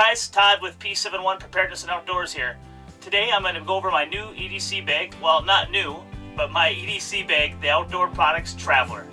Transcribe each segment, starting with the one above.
guys, Todd with P71 Preparedness and Outdoors here. Today I'm going to go over my new EDC bag. Well, not new, but my EDC bag, the Outdoor Products Traveler.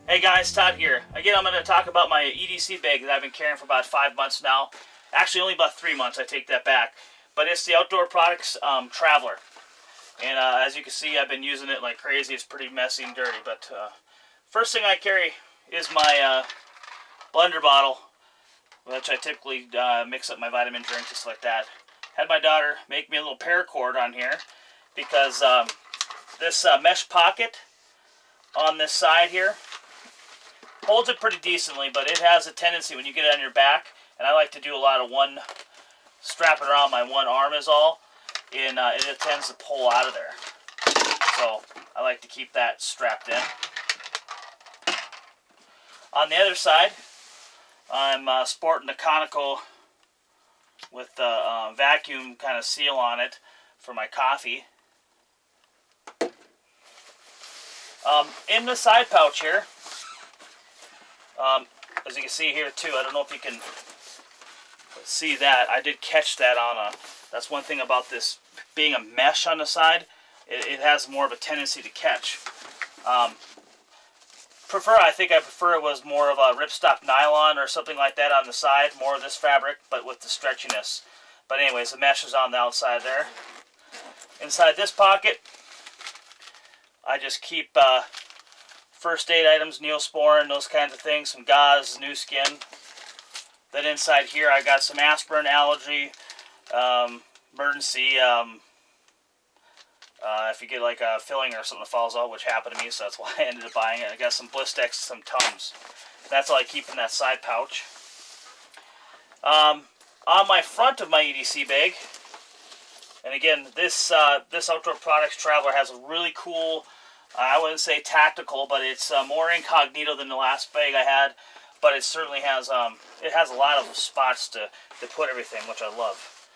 Hey guys, Todd here. Again, I'm going to talk about my EDC bag that I've been carrying for about 5 months now. Actually, only about 3 months, I take that back. But it's the Outdoor Products Traveler. And as you can see, I've been using it like crazy. It's pretty messy and dirty. But first thing I carry is my blender bottle, which I typically mix up my vitamin drink just like that. Had my daughter make me a little paracord on here because this mesh pocket on this side here holds it pretty decently, but it has a tendency when you get it on your back, and I like to do a lot of strap it around my one arm is all, and it tends to pull out of there. So I like to keep that strapped in. On the other side, I'm sporting the Conoco with the vacuum kind of seal on it for my coffee. In the side pouch here, as you can see here too, I don't know if you can see that. I did catch that on that's one thing about this being a mesh on the side. It has more of a tendency to catch. I think I prefer it was more of a ripstop nylon or something like that on the side, more of this fabric, but with the stretchiness. But anyways, the mesh is on the outside there. Inside this pocket, I just keep first aid items, Neosporin, those kinds of things, some gauze, new skin. Then inside here I got some aspirin, allergy, emergency, if you get like a filling or something that falls out, which happened to me, so that's why I ended up buying it. I got some Blistex, some Tums. That's all I keep in that side pouch. On my front of my EDC bag, and again, this Outdoor Products Traveler has a really cool, I wouldn't say tactical, but it's more incognito than the last bag I had. But it certainly has it has a lot of spots to put everything, which I love.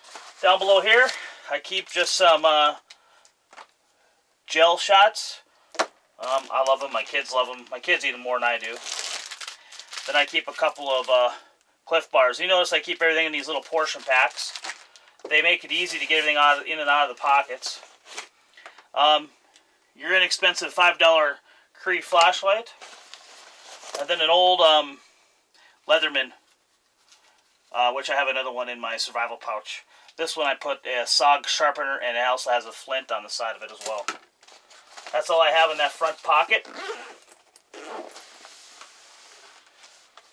Down below here, I keep just some gel shots. I love them. My kids love them. My kids eat them more than I do. Then I keep a couple of Cliff Bars. You notice I keep everything in these little portion packs. They make it easy to get everything in and out of the pockets. Your inexpensive $5 Cree flashlight. And then an old Leatherman, which I have another one in my survival pouch. This one I put a SOG sharpener, and it also has a flint on the side of it as well. That's all I have in that front pocket.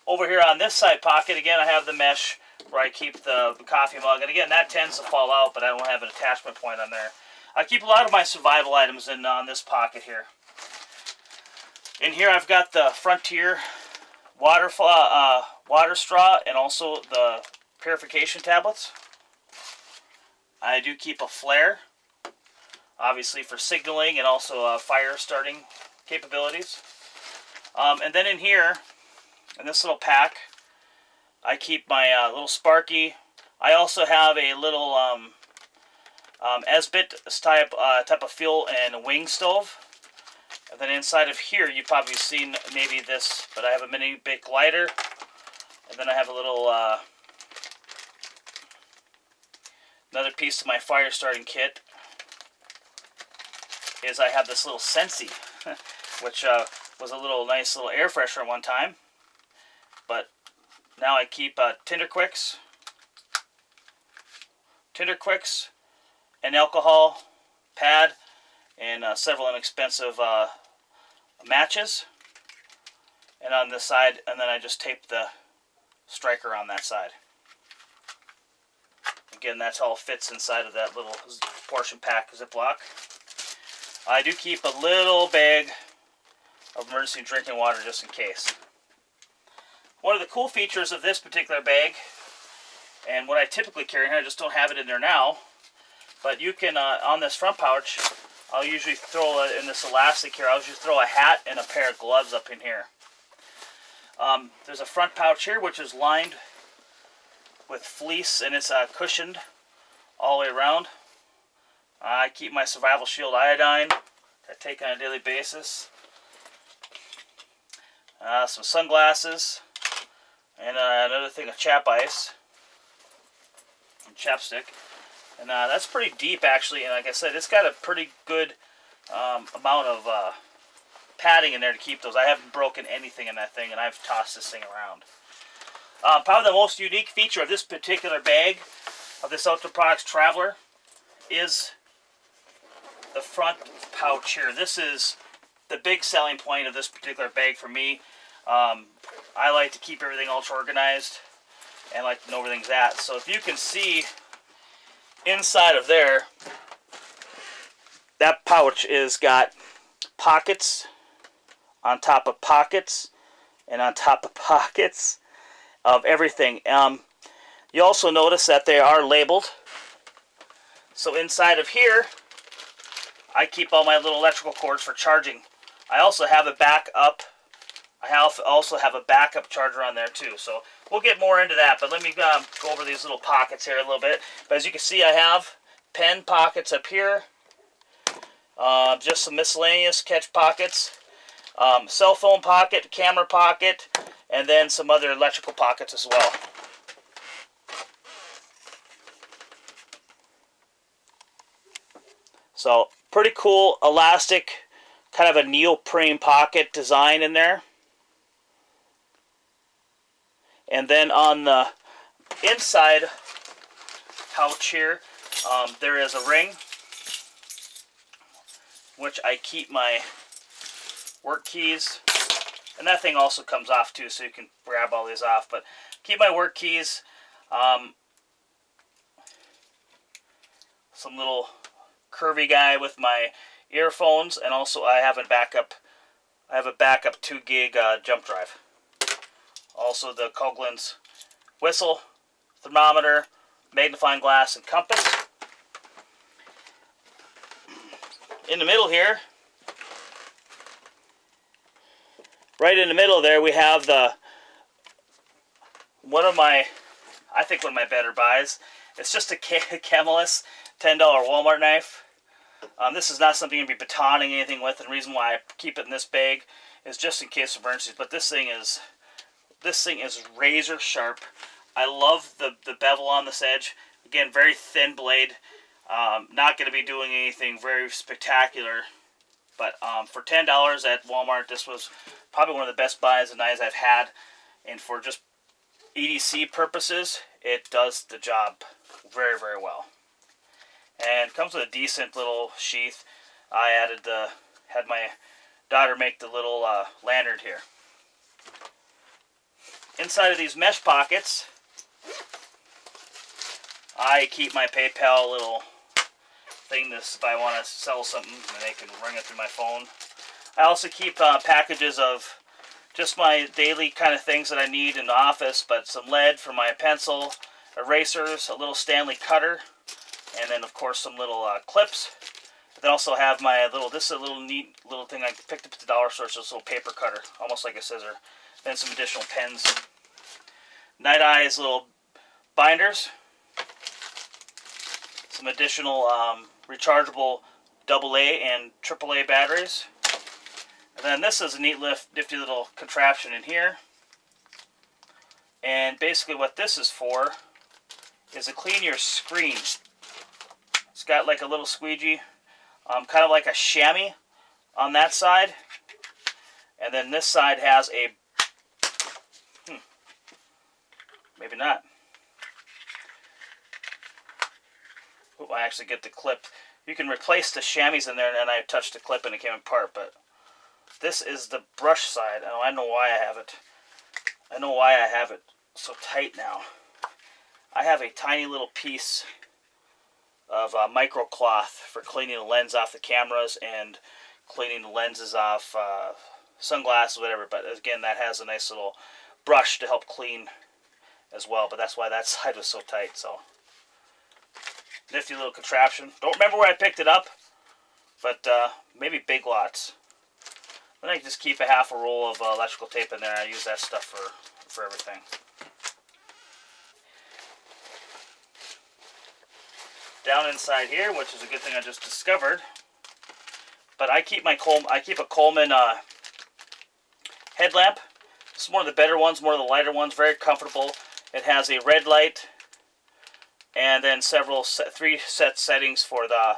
Over here on this side pocket, again, I have the mesh where I keep the coffee mug. And again, that tends to fall out, but I don't have an attachment point on there. I keep a lot of my survival items on this pocket here. In here I've got the Frontier water straw and also the purification tablets. I do keep a flare, obviously for signaling and also fire starting capabilities. And then in here, in this little pack, I keep my little Sparky. I also have a little Esbit type of fuel and wing stove. And then inside of here, you've probably seen maybe this, but I have a mini Bic lighter. And then I have a little, another piece of my fire starting kit is I have this little Sensi, which was a nice little air freshener at one time. But now I keep Tinder Quicks, an alcohol pad, and several inexpensive matches. And on this side, and then I just tape the striker on that side. Again, that's all fits inside of that little portion pack Ziploc. I do keep a little bag of emergency drinking water just in case. One of the cool features of this particular bag, and what I typically carry here, I just don't have it in there now, but you can, on this front pouch, I'll usually throw in this elastic here, I'll usually throw a hat and a pair of gloves up in here. There's a front pouch here which is lined with fleece, and it's cushioned all the way around. I keep my Survival Shield iodine that I take on a daily basis. Some sunglasses, and another thing of chap ice and chapstick. And that's pretty deep, actually, and like I said, it's got a pretty good amount of padding in there to keep those. I haven't broken anything in that thing, and I've tossed this thing around. Probably the most unique feature of this particular bag, of this Outdoor Products Traveler, is the front pouch here. This is the big selling point of this particular bag for me. I like to keep everything ultra organized and like to know where everything's at. So if you can see inside of there, that pouch is got pockets on top of pockets and on top of pockets of everything. You also notice that they are labeled. So inside of here, I keep all my little electrical cords for charging. I also have a backup. I also have a backup charger on there too. So we'll get more into that. But let me go over these little pockets here a little bit. But as you can see, I have pen pockets up here. Just some miscellaneous catch pockets. Cell phone pocket, camera pocket, and then some other electrical pockets as well. So pretty cool elastic, kind of a neoprene pocket design in there. And then on the inside pouch here, there is a ring, which I keep my work keys. And that thing also comes off too, so you can grab all these off. But keep my work keys. Some little curvy guy with my earphones, and also I have a backup 2 gig jump drive. Also the Coghlan's whistle, thermometer, magnifying glass, and compass. In the middle here, right in the middle there, we have one of my better buys. It's just a Camelus $10 Walmart knife. This is not something you'll be batoning anything with, and the reason why I keep it in this bag is just in case of emergencies. But this thing is razor sharp. I love the bevel on this edge. Again, very thin blade. Not going to be doing anything very spectacular, but for $10 at Walmart, this was probably one of the best buys of knives I've had. And for just EDC purposes, it does the job very, very well. And it comes with a decent little sheath. I had my daughter make the little lanyard here. Inside of these mesh pockets, I keep my PayPal little thing if I want to sell something, and they can ring it through my phone. I also keep packages of just my daily kind of things that I need in the office, but some lead for my pencil, erasers, a little Stanley cutter, and then of course some little clips. But then also have my this is a little neat little thing I picked up at the dollar store, so it's a little paper cutter, almost like a scissor. Then some additional pens. Night Eyes little binders. Some additional rechargeable AA and AAA batteries. And then this is a neat nifty little contraption in here. And basically what this is for is to clean your screen. It's got like a little squeegee, kind of like a chamois on that side. And then this side has a, maybe not. Oh, I actually get the clip. You can replace the chamois in there, and I touched the clip and it came apart, but this is the brush side. Oh, I know why I have it. I know why I have it so tight now. I have a tiny little piece of micro cloth for cleaning the lens off the cameras and cleaning the lenses off sunglasses, whatever. But again, that has a nice little brush to help clean as well. But that's why that side was so tight. So nifty little contraption. Don't remember where I picked it up, but maybe Big Lots. Then I can just keep a half a roll of electrical tape in there. I use that stuff for everything. down inside here, which is a good thing I just discovered. But I keep a Coleman headlamp. It's one of the better ones, one of the lighter ones, very comfortable. It has a red light and then three set settings for the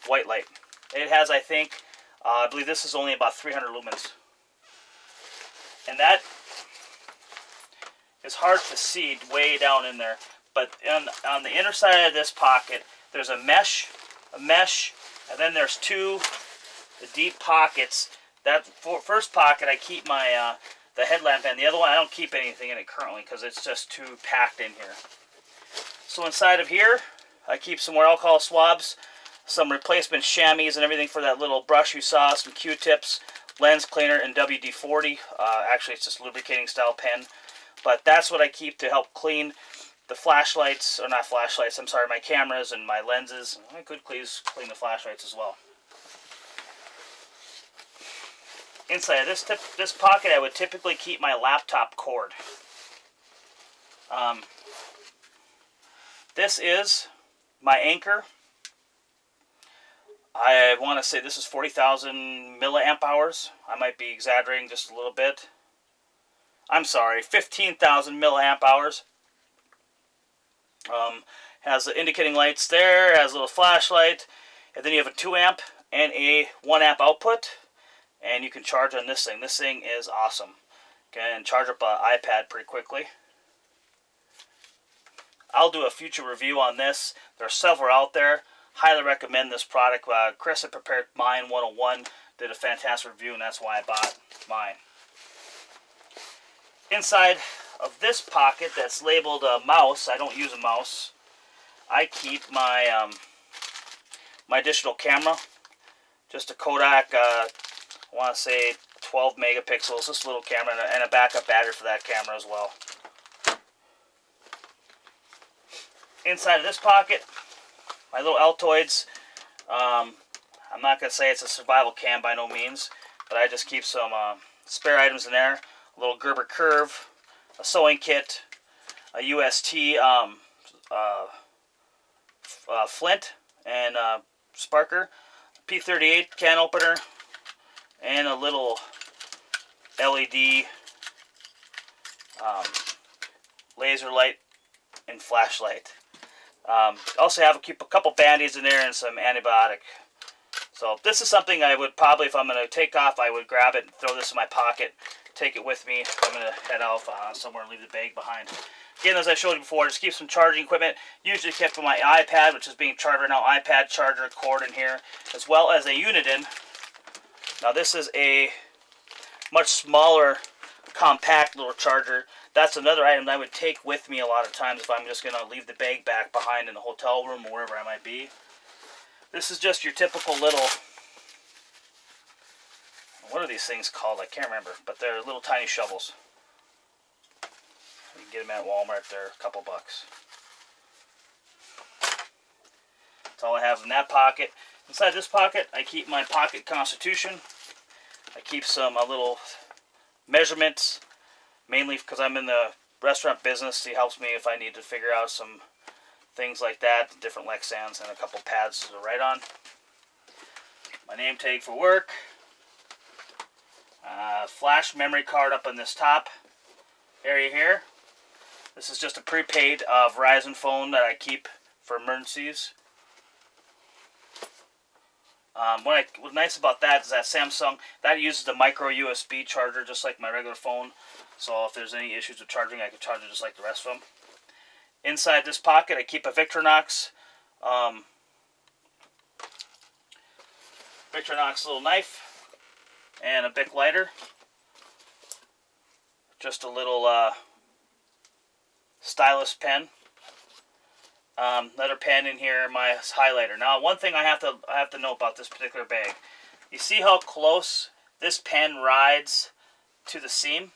white light. It has, I think, I believe this is only about 300 lumens. And that is hard to see way down in there. But on the inner side of this pocket, there's a mesh, and then there's two deep pockets. That first pocket, I keep my the headlamp in. The other one, I don't keep anything in it currently because it's just too packed in here. So inside of here, I keep some more alcohol swabs, some replacement chamois and everything for that little brush you saw, some Q-tips, lens cleaner, and WD-40. Actually, it's just lubricating style pen. But that's what I keep to help clean the flashlights, or not flashlights, I'm sorry, my cameras and my lenses. I could please clean the flashlights as well. Inside of this pocket, I would typically keep my laptop cord. This is my Anchor. I want to say this is 40,000 milliamp hours. I might be exaggerating just a little bit. I'm sorry, 15,000 milliamp hours. Has the indicating lights there, has a little flashlight, and then you have a 2 amp and a 1 amp output, and you can charge on this thing. This thing is awesome. Can charge up an iPad pretty quickly. I'll do a future review on this. There are several out there. Highly recommend this product. Chris at Prepared Mind 101 did a fantastic review, and that's why I bought mine. Inside of this pocket that's labeled a mouse, I don't use a mouse. I keep my my digital camera, just a Kodak, I want to say 12 megapixels, this little camera, and a backup battery for that camera as well. Inside of this pocket, my little Altoids. I'm not going to say it's a survival cam by no means, but I just keep some spare items in there. A little Gerber Curve, a sewing kit, a UST flint and sparker, P38 can opener, and a little LED laser light and flashlight. Also keep a couple Band-Aids in there and some antibiotic. So this is something I would probably, if I'm going to take off, I would grab it and throw this in my pocket, take it with me. I'm going to head off somewhere and leave the bag behind. Again, as I showed you before, just keep some charging equipment, usually kept with my iPad, which is being charged right now, iPad charger cord in here, as well as a Uniden. Now this is a much smaller, compact little charger. That's another item that I would take with me a lot of times if I'm just going to leave the bag back behind in the hotel room or wherever I might be. This is just your typical little, what are these things called? I can't remember, but they're little tiny shovels. You can get them at Walmart, they're a couple bucks. That's all I have in that pocket. Inside this pocket, I keep my pocket Constitution. I keep some little measurements, mainly because I'm in the restaurant business. He helps me if I need to figure out some things like that, different Lexans, and a couple pads to write on. My name tag for work. Flash memory card up on this top area here. This is just a prepaid Verizon phone that I keep for emergencies. What's nice about that is that Samsung, that uses the micro USB charger just like my regular phone. So if there's any issues with charging, I can charge it just like the rest of them. Inside this pocket, I keep a Victorinox little knife and a Bic lighter. Just a little stylus pen. Another pen in here, my highlighter. Now, one thing I have to know about this particular bag. You see how close this pen rides to the seam?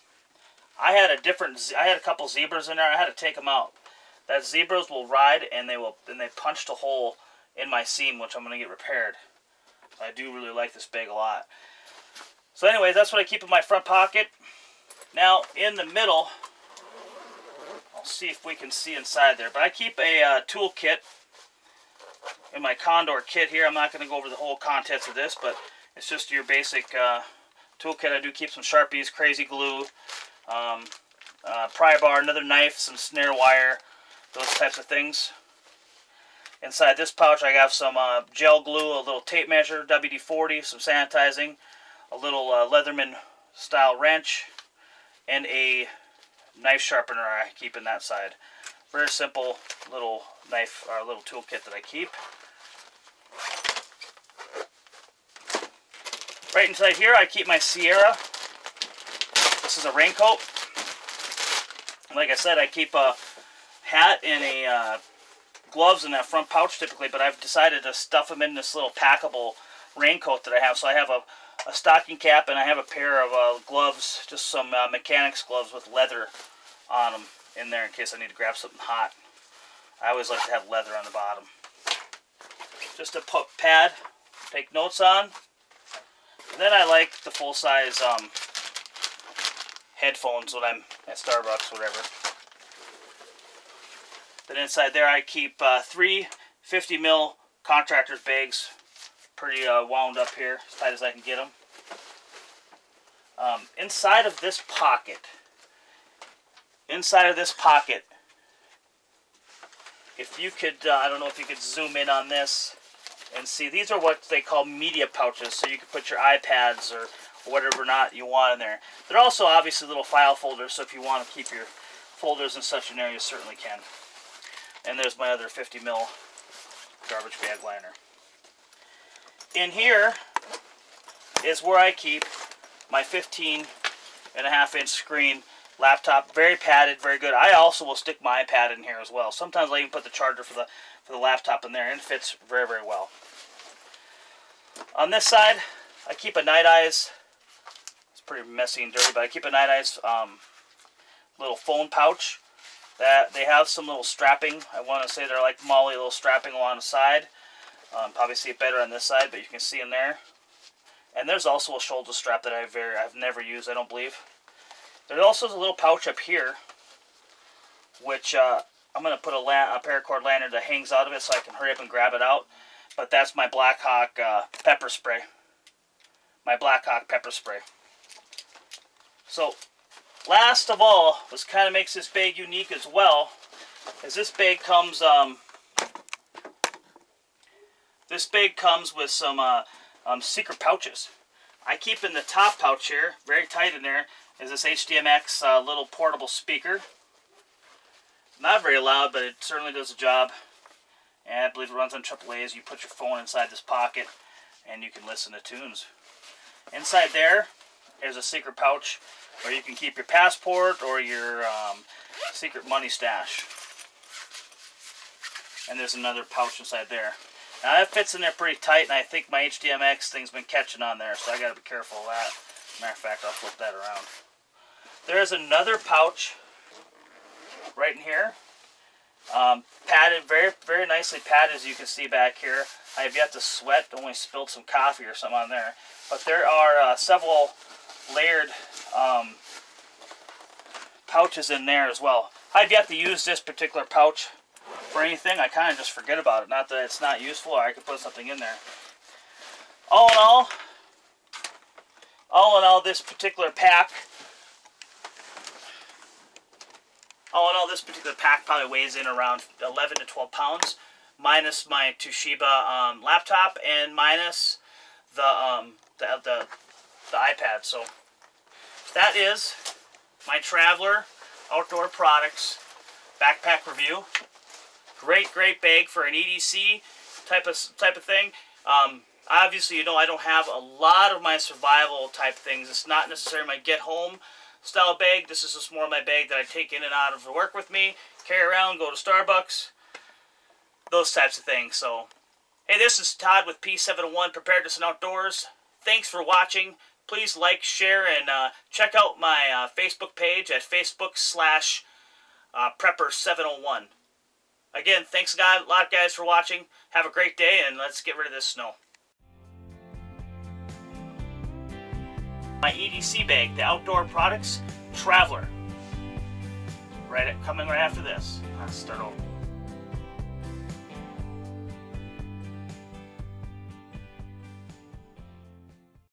I had a couple zebras in there. I had to take them out. That zebras will ride and they punched a hole in my seam, which I'm going to get repaired. I do really like this bag a lot. So anyways, that's what I keep in my front pocket. Now, in the middle, I'll see if we can see inside there, but I keep a tool kit in my Condor kit here. I'm not going to go over the whole contents of this, but it's just your basic toolkit. I do keep some Sharpies, crazy glue, pry bar, another knife, some snare wire, those types of things. Inside this pouch I have some gel glue, a little tape measure, WD-40, some sanitizing, a little Leatherman style wrench, and a knife sharpener I keep in that side. Very simple little knife, or little toolkit that I keep. Right inside here I keep my Sierra. This is a Raincoat. Like I said, I keep a hat and a gloves in that front pouch typically, but I've decided to stuff them in this little packable raincoat that I have. So I have a stocking cap, and I have a pair of gloves, just some mechanics gloves with leather on them in there in case I need to grab something hot. I always like to have leather on the bottom. Just a pad, take notes on. And then I like the full-size headphones when I'm at Starbucks, whatever. Then inside there I keep 3 50 mil contractor's bags, pretty wound up here, as tight as I can get them. Inside of this pocket, if you could, I don't know if you could zoom in on this and see, these are what they call media pouches, so you can put your iPads or whatever not you want in there. They're also obviously little file folders, so if you want to keep your folders in such an area, you certainly can. And there's my other 50 mil garbage bag liner. In here is where I keep my 15.5-inch screen laptop. Very padded, very good. I also will stick my iPad in here as well. Sometimes I even put the charger for the laptop in there, and it fits very, very well. On this side, I keep a Night Eyes. It's pretty messy and dirty, but I keep a Night Eyes little phone pouch. That they have some little strapping. I want to say they're like Molly, little strapping along the side. Probably see it better on this side, but you can see in there. And there's also a shoulder strap that I've never used, I don't believe. There's also a little pouch up here, which I'm going to put a paracord lantern that hangs out of it so I can hurry up and grab it out. But that's my Blackhawk pepper spray. My Blackhawk pepper spray. So, last of all, what kind of makes this bag unique as well, is this bag comes with some secret pouches. I keep in the top pouch here, very tight in there, is this HDMX little portable speaker. Not very loud, but it certainly does the job. And I believe it runs on AAA's. You put your phone inside this pocket, and you can listen to tunes. Inside there is a secret pouch where you can keep your passport or your secret money stash. And there's another pouch inside there. Now that fits in there pretty tight, and I think my HDMX thing's been catching on there, so I gotta be careful of that. Matter of fact, I'll flip that around. There is another pouch right in here. Padded, very, very nicely padded, as you can see back here. I have yet to sweat, only spilled some coffee or something on there. But there are several layered pouches in there as well. I've yet to use this particular pouch for anything. I kind of just forget about it. Not that it's not useful, or I could put something in there. All in all, this particular pack probably weighs in around 11 to 12 pounds, minus my Toshiba laptop and minus the iPad. So that is my Traveler Outdoor Products backpack review. Great bag for an EDC type of thing. Obviously, you know, I don't have a lot of my survival type things. It's not necessarily my get home style bag. This is just more my bag that I take in and out of work with me, carry around, go to Starbucks, those types of things. So, hey, this is Todd with P701 Preparedness and Outdoors. Thanks for watching. Please like, share, and check out my Facebook page at Facebook/Prepper701. Again, thanks a lot, guys, for watching. Have a great day, and let's get rid of this snow. My EDC bag, the Outdoor Products Traveler. Coming right after this. Let's start over.